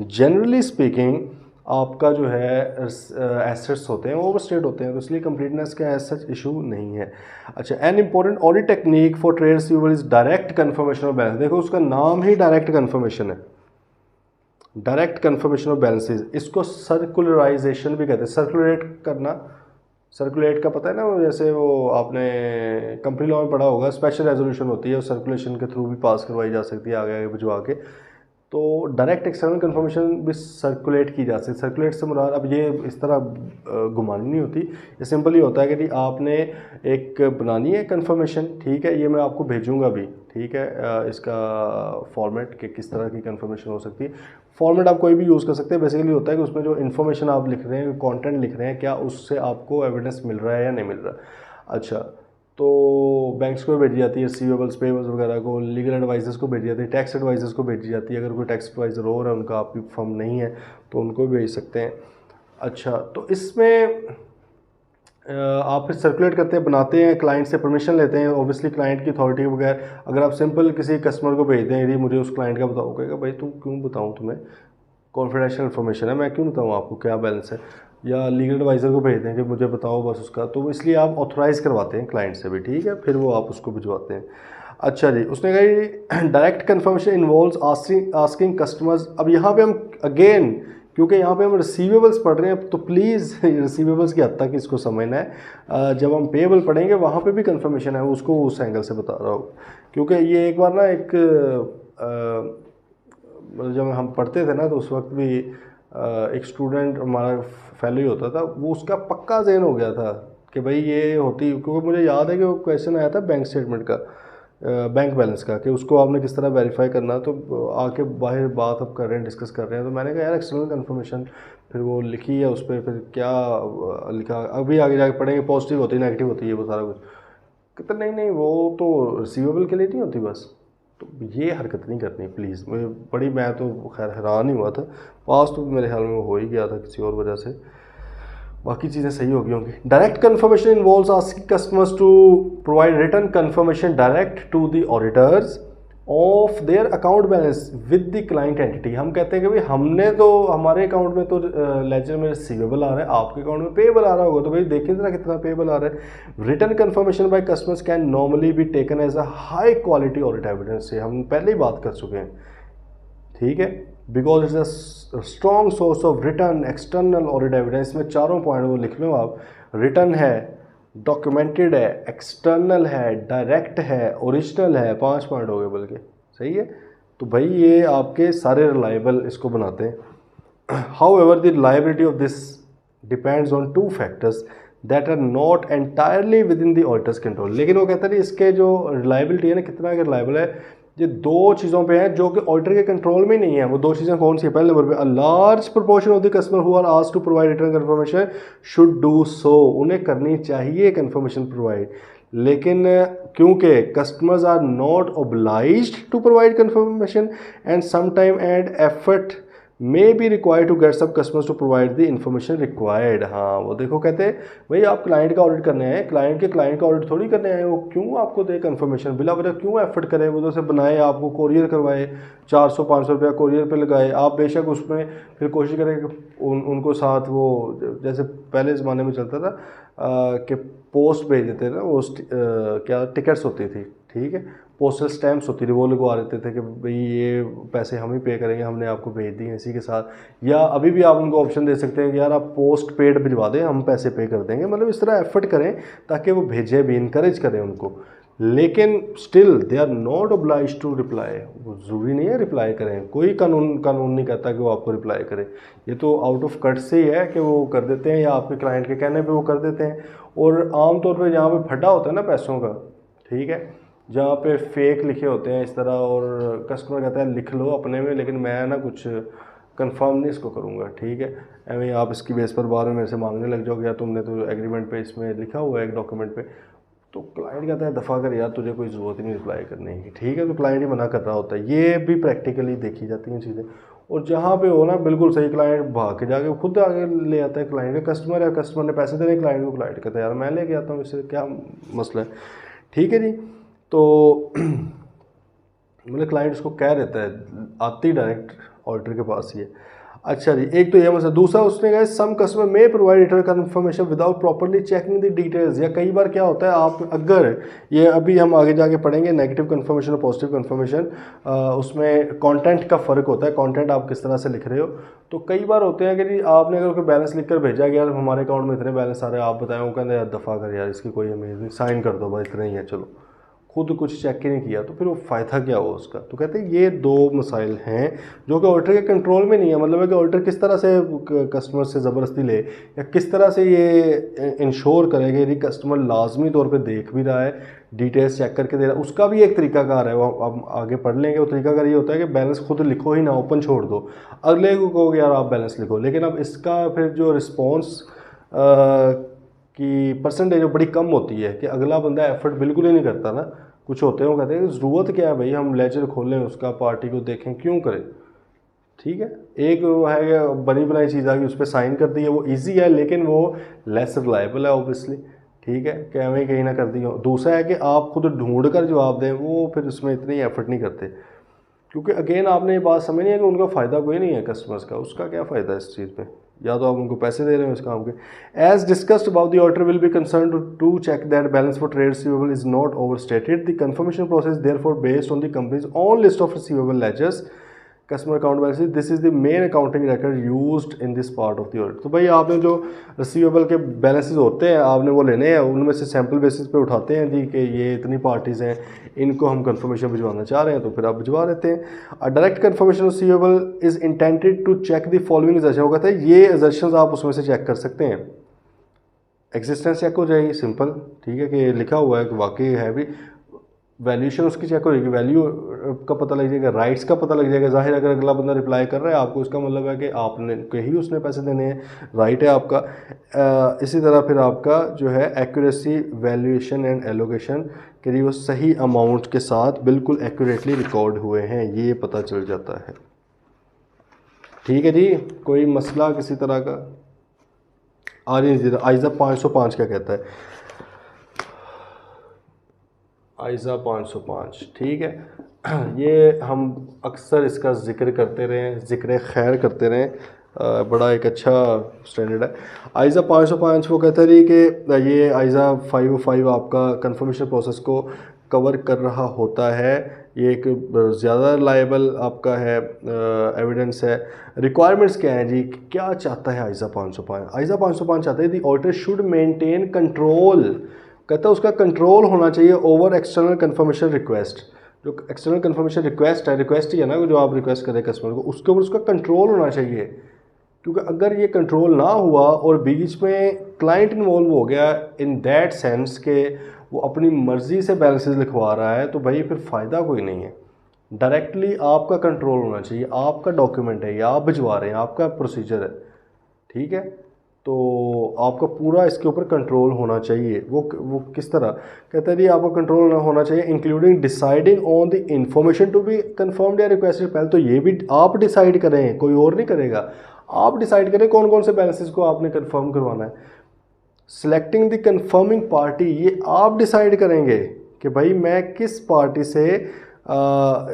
Speaker 1: जनरली स्पीकिंग आपका जो है एसेट्स होते हैं ओवरस्टेट होते हैं, तो इसलिए कंप्लीटनेस का एज सच इशू नहीं है। अच्छा, an important audit technique for trade receivable is direct confirmation of balance. देखो उसका नाम ही डायरेक्ट कन्फर्मेशन है, डायरेक्ट कन्फर्मेशन ऑफ बैलेंसेज। इसको सर्कुलराइजेशन भी कहते हैं, सर्कुलेट करना। सर्कुलेट का पता है ना, वो जैसे वो आपने कंपनी लॉ में पढ़ा होगा, स्पेशल रेजोल्यूशन होती है और सर्कुलेशन के थ्रू भी पास करवाई जा सकती है आगे आगे भिजवा के। तो डायरेक्ट एक्सटर्नल कन्फर्मेशन भी सर्कुलेट की जा सकती है। सर्कुलेट से मुराद अब ये इस तरह घुमानी नहीं होती, ये सिंपल ही होता है कि आपने एक बनानी है कन्फर्मेशन, ठीक है, ये मैं आपको भेजूंगा भी, ठीक है, इसका फॉर्मेट कि किस तरह की कन्फर्मेशन हो सकती है। फॉर्मेट आप कोई भी यूज़ कर सकते हैं, बेसिकली होता है कि उसमें जो इन्फॉर्मेशन आप लिख रहे हैं, कंटेंट लिख रहे हैं, क्या उससे आपको एविडेंस मिल रहा है या नहीं मिल रहा। अच्छा, तो बैंक्स को भेजी जाती है रिसीवेबल्स पेबल्स वगैरह को, लीगल एडवाइजर्स को भेजी जाती है, टैक्स एडवाइजर्स को भेजी जाती है। अगर कोई टैक्स एडवाइज़र और है उनका आपकी फर्म नहीं है तो उनको भी भेज सकते हैं। अच्छा, तो इसमें आप फिर सर्कुलेट करते हैं, बनाते हैं, क्लाइंट से परमिशन लेते हैं, ऑब्वियसली क्लाइंट की अथॉरिटी के बगैर। अगर आप सिंपल किसी कस्टमर को भेजते हैं, यदि मुझे उस क्लाइंट का बताओ, कहेगा भाई तुम क्यों बताऊँ तुम्हें, कॉन्फिडेंशियल इन्फॉर्मेशन है, मैं क्यों बताऊँ आपको क्या बैलेंस है। या लीगल एडवाइज़र को भेज दें कि मुझे बताओ बस उसका, तो इसलिए आप ऑथोराइज़ करवाते हैं क्लाइंट से भी, ठीक है, फिर वो आप उसको भिजवाते हैं। अच्छा जी, उसने कहा direct confirmation involves asking customers. अब यहाँ पे हम अगेन, क्योंकि यहाँ पे हम रिसीवेबल्स पढ़ रहे हैं, तो प्लीज़ रिसीवेबल्स की हद तक इसको समझना है। जब हम पेबल पढ़ेंगे वहाँ पे भी कन्फर्मेशन है, उसको उस एंगल से बता रहा हूँ, क्योंकि ये एक बार ना एक जब हम पढ़ते थे ना तो उस वक्त भी एक स्टूडेंट हमारा फेलो ही होता था, वो उसका पक्का ज़हन हो गया था कि भाई ये होती, क्योंकि मुझे याद है कि वो क्वेश्चन आया था बैंक स्टेटमेंट का, बैंक बैलेंस का, कि उसको आपने किस तरह वेरीफाई करना। तो आके बाहर बात अब कर रहे हैं, डिस्कस कर रहे हैं, तो मैंने कहा यार एक्सटर्नल कन्फर्मेशन, फिर वो लिखी है उस पर, फिर क्या लिखा, अभी आगे जाके पढ़ेंगे, पॉजिटिव होती है नेगेटिव होती है वो सारा कुछ। कहते नहीं नहीं वो तो रिसीवेबल के लिए नहीं होती बस। तो ये हरकत नहीं करनी प्लीज़। मुझे बड़ी, मैं तो खैर हैरान ही हुआ था। पास तो मेरे ख्याल में वो हो ही गया था किसी और वजह से, बाकी चीज़ें सही हो गई होंगी। Direct confirmation involves asking customers to provide written confirmation direct to the auditors of their account balance with the client entity. हम कहते हैं कि भाई हमने तो, हमारे अकाउंट में तो लेजर में रिसीवेबल आ रहा है, आपके अकाउंट में पेएबल आ रहा होगा, तो भाई देखें जरा कितना पेएबल आ रहा है। Written confirmation by customers can normally be taken as a high quality audit evidence, से हम पहले ही बात कर चुके हैं, ठीक है, because it's a strong source of return external audit evidence. में चारों पॉइंट वो लिख लो आप, रिटर्न है, डॉक्यूमेंटेड है, एक्सटर्नल है, डायरेक्ट है, ओरिजिनल है, 5 पॉइंट हो गए बल्कि, सही है। तो भाई ये आपके सारे रिलायबल इसको बनाते हैं। However the reliability of this depends on 2 factors that are not entirely within the auditor's control. लेकिन वो कहते हैं इसके जो रिलायबिलिटी है ना, कितना रिलायबल है, ये 2 चीज़ों पे है जो कि ऑडिटर के कंट्रोल में नहीं है। वो 2 चीज़ें कौन सी है? पहले नंबर पे, a large proportion of the customer who are asked to provide return confirmation should do so. उन्हें करनी चाहिए कंफर्मेशन प्रोवाइड, लेकिन क्योंकि customers are not obliged to provide confirmation and some time and effort may be required to get sub customers to provide the information required. हाँ वो देखो कहते हैं भाई आप क्लाइंट का ऑडिट करने आए, क्लाइंट का ऑडिट थोड़ी करने आए, वो क्यों आपको दे कंफर्मेशन, बिला वजह क्यों एफर्ट करें, वो से बनाए, आपको कोरियर करवाए, 400-500 रुपया कोरियर पे लगाए, आप बेशक उसमें फिर कोशिश करें कि उनको साथ वो, जैसे पहले ज़माने में चलता था कि पोस्ट भेज देते ना, वो क्या टिकट्स होती थी, ठीक है, पोस्टल स्टैम्प्स होती थी, वो लगवा देते थे कि भाई ये पैसे हम ही पे करेंगे, हमने आपको भेज दिए इसी के साथ। या अभी भी आप उनको ऑप्शन दे सकते हैं कि यार आप पोस्ट पेड भिजवा दें, हम पैसे पे कर देंगे। मतलब इस तरह एफर्ट करें ताकि वो भेजें भी, इनकरेज करें उनको, लेकिन still they are not obliged to reply. वो ज़रूरी नहीं है रिप्लाई करें, कोई कानून नहीं कहता कि वो आपको रिप्लाई करे। ये तो आउट ऑफ कट से ही है कि वो कर देते हैं, या आपके क्लाइंट के कहने पे वो कर देते हैं। और आमतौर पे जहाँ पे फटा होता है ना पैसों का, ठीक है, जहाँ पे फेक लिखे होते हैं इस तरह, और कस्टमर कहता है लिख लो अपने में, लेकिन मैं ना कुछ कंफर्म नहीं इसको करूँगा, ठीक है, एवं आप इसकी बेस पर बाद में मेरे से मांगने लग जाओगे, या तुमने तो एग्रीमेंट पे इसमें लिखा हुआ है एक डॉक्यूमेंट पे, तो क्लाइंट कहता है दफ़ा कर यार, तुझे कोई ज़रूरत ही नहीं रिप्लाई करने की, ठीक है, तो क्लाइंट ही मना कर रहा होता है। ये भी प्रैक्टिकली देखी जाती हैं चीज़ें। और जहाँ पे हो ना बिल्कुल सही, क्लाइंट भाग के जाके खुद आगे ले आता है, क्लाइंट का कस्टमर है, कस्टमर ने पैसे देने क्लाइंट को, क्लाइंट कहता है यार मैं लेके आता हूँ, इससे क्या मसला है, ठीक है जी। तो मतलब क्लाइंट उसको कह देता है, आती डायरेक्ट ऑडिटर के पास ही है। अच्छा जी, एक तो ये मसला। दूसरा उसने कहा some customer may provide written confirmation without properly checking the details. या कई बार क्या होता है, आप अगर ये अभी हम आगे जाके पढ़ेंगे नेगेटिव कन्फर्मेशन और पॉजिटिव कन्फर्मेशन, उसमें कंटेंट का फ़र्क होता है, कंटेंट आप किस तरह से लिख रहे हो। तो कई बार होते हैं कि जी आपने अगर कोई बैलेंस लिख कर भेजा कि यार हमारे अकाउंट में इतने बैलेंस आ रहे हैं, आप बताएं, वो कहते हैं यार दफ़ा कर यार, इसकी कोई अमीज़ नहीं, साइन कर दो भाई इतना ही है, चलो, खुद कुछ चेक ही नहीं किया, तो फिर वो फ़ायदा क्या हो उसका। तो कहते हैं ये 2 मसाइल हैं जो कि ऑडिटर के कंट्रोल में नहीं है। मतलब है कि ऑडिटर किस तरह से कस्टमर से ज़बरदस्ती ले, या किस तरह से ये इंश्योर करेगा यदि कस्टमर लाजमी तौर पे देख भी रहा है, डिटेल्स चेक करके दे रहा है, उसका भी एक तरीकाकार है, वो हम आगे पढ़ लेंगे। वो तरीकाकार ये होता है कि बैलेंस खुद लिखो ही ना, ओपन छोड़ दो, अगले को कहो यार आप बैलेंस लिखो। लेकिन अब इसका फिर जो रिस्पॉन्स की परसेंटेज बड़ी कम होती है कि अगला बंदा एफर्ट बिल्कुल ही नहीं करता ना। कुछ होते हैं वो कहते हैं ज़रूरत क्या है भाई, हम लेजर खोलें उसका, पार्टी को देखें, क्यों करें, ठीक है। एक है बनी बनाई चीज़ आ गई, उस पर साइन कर दी है, वो इजी है, लेकिन वो लेस रिलायबल है ऑब्वियसली, ठीक है, कि हमें कहीं ना कर दी हो। दूसरा है कि आप खुद ढूंढ कर जवाब दें, वो फिर उसमें इतनी एफर्ट नहीं करते, क्योंकि अगेन आपने ये बात समझनी है कि उनका फ़ायदा कोई नहीं है कस्टमर्स का, उसका क्या फ़ायदा है इस चीज़ पे, या तो आप उनको पैसे दे रहे हो इस काम के। As discussed about the auditor will be concern to check that balance for trade receivable is not overstated. The confirmation process therefore based on the company's own list of receivable ledgers customer account balance, this is the main accounting record used in this part of the audit. तो भाई आपने जो receivable के balances होते हैं आपने वो लेने हैं, उनमें से सैम्पल बेसिस पे उठाते हैं जी कि ये इतनी पार्टीज़ हैं, इनको हम कंफर्मेशन भिजवाना चाह रहे हैं, तो फिर आप भिजवा देते हैं। Direct confirmation receivable is intended to check the following assertion. वो कहता है ये एजर्शंस आप उसमें से चेक कर सकते हैं। एग्जिस्टेंस चेक हो जाएगी, सिंपल, ठीक है, कि लिखा हुआ है कि वाकई है भी, वैल्यूशन उसकी चेक हो जाएगी, वैल्यू का पता लग जाएगा, राइट्स का पता लग जाएगा। जाहिर अगर अगला बंदा रिप्लाई कर रहा है आपको, इसका मतलब है कि आपने के ही उसने पैसे देने हैं, राइट है आपका। इसी तरह फिर आपका जो है एक्यूरेसी, वैल्यूएशन एंड एलोकेशन के लिए वो सही अमाउंट के साथ बिल्कुल एक्यूरेटली रिकॉर्ड हुए हैं, ये पता चल जाता है। ठीक है जी, कोई मसला किसी तरह का? आइज़ा 505 क्या कहता है? आइज़ा 505, ठीक है। ये हम अक्सर इसका ज़िक्र करते रहें, ज़िक्र खैर करते रहें, बड़ा एक अच्छा स्टैंडर्ड है। आइज़ा 505 वो कहता है कि ये आइज़ा 505 आपका कंफर्मेशन प्रोसेस को कवर कर रहा होता है। ये एक ज़्यादा रिलायबल आपका है एविडेंस है। रिक्वायरमेंट्स क्या हैं जी, क्या चाहता है आइज़ा 505? आइज़ा 505 चाहते हैं दी ऑडिटर शुड मेंटेन कंट्रोल, कहता है उसका कंट्रोल होना चाहिए ओवर एक्सटर्नल कंफर्मेशन रिक्वेस्ट। जो एक्सटर्नल कंफर्मेशन रिक्वेस्ट है, रिक्वेस्ट ही है ना जो आप रिक्वेस्ट करें कस्टमर को, उसके ऊपर उसका कंट्रोल होना चाहिए। क्योंकि अगर ये कंट्रोल ना हुआ और बीच में क्लाइंट इन्वॉल्व हो गया इन दैट सेंस के वो अपनी मर्ज़ी से बैलेंसेस लिखवा रहा है, तो भाई फिर फ़ायदा कोई नहीं है। डायरेक्टली आपका कंट्रोल होना चाहिए, आपका डॉक्यूमेंट है, या आप भिजवा रहे हैं, आपका प्रोसीजर है, ठीक है, तो आपका पूरा इसके ऊपर कंट्रोल होना चाहिए। वो किस तरह कहते हैं जी, आपका कंट्रोल होना चाहिए including deciding on the information to be confirmed या रिक्वेस्टेड। पहले तो ये भी आप डिसाइड करें, कोई और नहीं करेगा, आप डिसाइड करें कौन कौन से बैलेंसेस को आपने कंफर्म करवाना है। सिलेक्टिंग द कंफर्मिंग पार्टी, ये आप डिसाइड करेंगे कि भाई मैं किस पार्टी से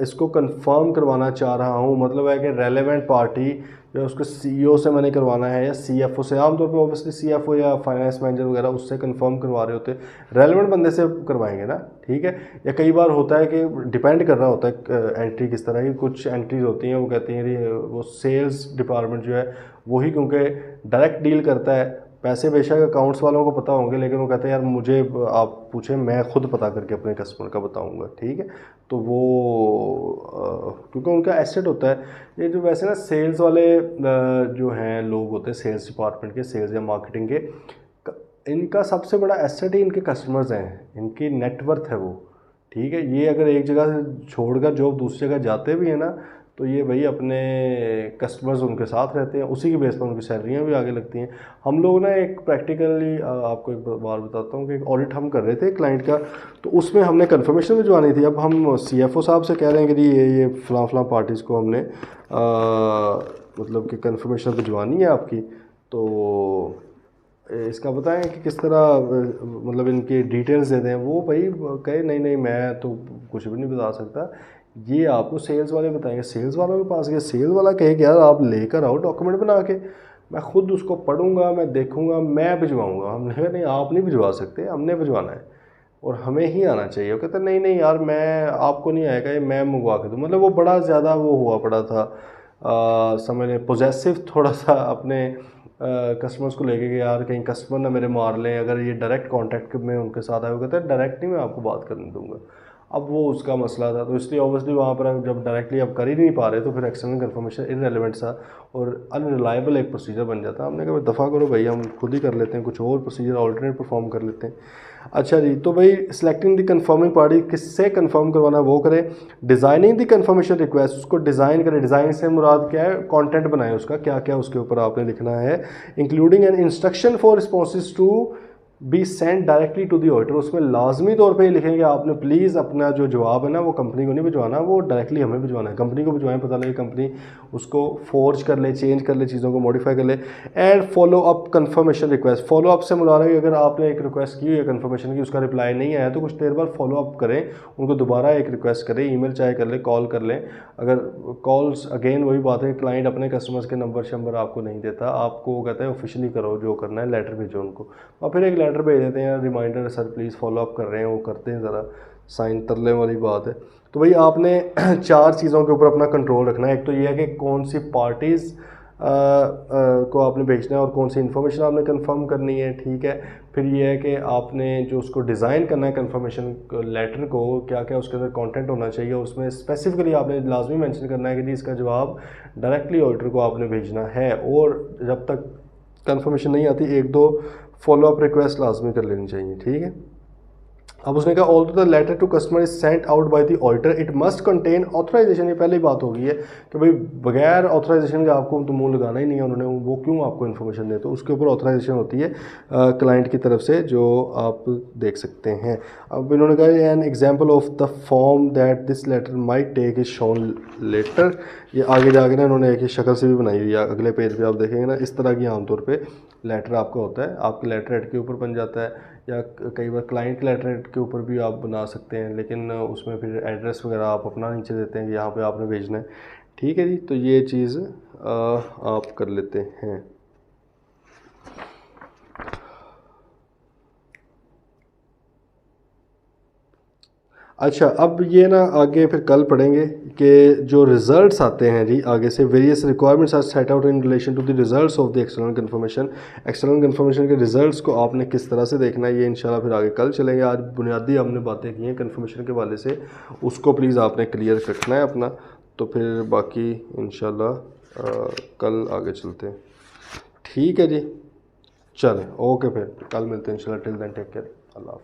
Speaker 1: इसको कंफर्म करवाना चाह रहा हूँ। मतलब है कि रेलेवेंट पार्टी जो उसको सीईओ से मैंने करवाना है या सीएफओ से, आमतौर पे ऑब्वियसली सीएफओ या फाइनेंस मैनेजर वगैरह उससे कंफर्म करवा रहे होते हैं, रेलेवेंट बंदे से करवाएंगे ना, ठीक है। या कई बार होता है कि डिपेंड कर रहा होता है एंट्री किस तरह की, कुछ एंट्रीज होती हैं वो कहती हैं वो सेल्स डिपार्टमेंट जो है वही, क्योंकि डायरेक्ट डील करता है, पैसे बेशक अकाउंट्स वालों को पता होंगे, लेकिन वो कहते हैं यार मुझे आप पूछें, मैं खुद पता करके अपने कस्टमर का बताऊंगा, ठीक है। तो वो क्योंकि उनका एसेट होता है। ये जो वैसे ना सेल्स वाले जो हैं लोग होते हैं सेल्स डिपार्टमेंट के, सेल्स या मार्केटिंग के, इनका सबसे बड़ा एसेट ही इनके कस्टमर्स हैं, इनकी नेटवर्थ है वो, ठीक है। ये अगर एक जगह से छोड़कर जॉब दूसरी जगह जाते भी हैं ना, तो ये भाई अपने कस्टमर्स उनके साथ रहते हैं, उसी की बेस पर उनकी सैलरियाँ भी आगे लगती हैं। हम लोग ना एक प्रैक्टिकली आपको एक बार बताता हूँ कि एक ऑडिट हम कर रहे थे क्लाइंट का, तो उसमें हमने कंफर्मेशन भिजवानी थी। अब हम सीएफओ साहब से कह रहे हैं कि ये फ़लाँ पार्टीज़ को हमने मतलब कि कंफर्मेशन भिजवानी है आपकी, तो इसका बताएं कि किस तरह मतलब इनकी डिटेल्स दे दें। वो भाई कहे नहीं मैं तो कुछ भी नहीं बता सकता, ये आपको सेल्स वाले बताएंगे। सेल्स वालों के पास गए, सेल्स वाला कहे कि यार आप लेकर आओ डॉक्यूमेंट बना के, मैं खुद उसको पढ़ूंगा, मैं देखूंगा, मैं भिजवाऊंगा। हमने कहा नहीं आप नहीं भिजवा सकते, हमने भिजवाना है और हमें ही आना चाहिए। वो कहते नहीं यार मैं आपको नहीं आएगा, ये मैं मंगवा के दूँ। मतलब वो बड़ा ज़्यादा वो हुआ पड़ा था, समझ लें पोजेसिव थोड़ा सा अपने कस्टमर्स को लेके कि यार कहीं कस्टमर ना मेरे मार लें अगर ये डायरेक्ट कांटेक्ट में उनके साथ आए। वो कहते हैं डायरेक्ट नहीं मैं आपको बात करने दूंगा। अब वो उसका मसला था, तो इसलिए ऑब्वियसली वहाँ पर जब डायरेक्टली आप कर ही नहीं पा रहे तो फिर एक्सटर्नल कंफर्मेशन इररेलेवेंट सा और अनरिलायबल एक प्रोसीजर बन जाता है। हमने कहा दफ़ा करो भाई, हम खुद ही कर लेते हैं, कुछ और प्रोसीजर ऑल्टरनेट परफॉर्म कर लेते हैं। अच्छा जी, तो भाई सिलेक्टिंग द कंफर्मिंग पार्टी, किससे कंफर्म करवाना वो करें। डिज़ाइनिंग द कंफर्मेशन रिक्वेस्ट, उसको डिज़ाइन करें। डिज़ाइन से मुराद क्या है, कंटेंट बनाए उसका, क्या क्या उसके ऊपर आपने लिखना है। Including an instruction for responses to be send directly to the auditor, उसमें लाजमी तौर पे लिखेंगे आपने प्लीज़ अपना जो जवाब है ना वो कंपनी को नहीं भिजवाना, वो डायरेक्टली हमें भिजवाना है। कंपनी को भिजवाएं, पता लगे कंपनी उसको फोर्ज कर ले, चेंज कर ले, चीज़ों को मॉडिफाई कर ले। And follow up confirmation request, follow up से मुराद है कि अगर आपने एक रिक्वेस्ट की है कंफर्मेशन की, उसका रिप्लाई नहीं आया तो कुछ देर बाद फॉलो अप करें, उनको दोबारा एक रिक्वेस्ट करें, ईमेल चाहे कर ले, कॉल कर लें। अगर कॉल्स अगेन वही बात है, क्लाइंट अपने कस्टमर्स के नंबर शंबर आपको नहीं देता, आपको कहता है ऑफिशियली करो जो करना है, लेटर भेजो उनको, और फिर एक लेटर भेज देते हैं reminder sir please follow up कर रहे हैं, वो करते हैं ज़रा, साइन तरले वाली बात है। तो भाई आपने 4 चीज़ों के ऊपर अपना कंट्रोल रखना है। एक तो ये है कि कौन सी पार्टीज़ को आपने भेजना है और कौन सी इन्फॉर्मेशन आपने कंफर्म करनी है, ठीक है। फिर ये है कि आपने जो उसको डिज़ाइन करना है कंफर्मेशन लेटर को, क्या क्या उसके अंदर कंटेंट होना चाहिए, और उसमें स्पेसिफिकली आपने लाजमी मेंशन करना है कि जी इसका जवाब डायरेक्टली ऑडिटर को आपने भेजना है। और जब तक कंफर्मेशन नहीं आती 1-2 फॉलो अप रिक्वेस्ट लाजमी कर लेनी चाहिए, ठीक है। अब उसने कहा all the letter to customer is sent out by the auditor it must contain authorisation. ये पहले ही बात हो गई है कि भाई बगैर ऑथराइजेशन के आपको तो मुंह लगाना ही नहीं है, उन्होंने वो क्यों आपको इन्फॉर्मेशन दे, तो उसके ऊपर ऑथराइजेशन होती है क्लाइंट की तरफ से, जो आप देख सकते हैं। अब इन्होंने कहा an example of the form that this letter might take is shown letter. ये आगे जाके ना इन्होंने एक शक्ल से भी बनाई हुई है, अगले पेज पे आप देखेंगे ना, इस तरह की आमतौर पे लेटर आपका होता है। आपके लेटर हेड के ऊपर बन जाता है, या कई बार क्लाइंट के लेटर हेड के ऊपर भी आप बना सकते हैं, लेकिन उसमें फिर एड्रेस वगैरह आप अपना नीचे देते हैं कि यहाँ पे आपने भेजना है, ठीक है जी। तो ये चीज़ आप कर लेते हैं। अच्छा, अब ये ना आगे फिर कल पढ़ेंगे कि जो रिजल्ट्स आते हैं जी आगे से, various requirements are set out in relation to the results of the external confirmation. External confirmation के रिजल्ट्स को आपने किस तरह से देखना है, ये इंशाल्लाह फिर आगे कल चलेंगे। आज बुनियादी हमने बातें की हैं कन्फर्मेशन के वाले से, उसको प्लीज़ आपने क्लियर रखना है अपना, तो फिर बाकी इंशाल्लाह कल आगे चलते हैं, ठीक है जी। चलें, ओके, फिर कल मिलते हैं इंशाल्लाह। टिल देन टेक केयर, अल्लाह हाफ़िज़।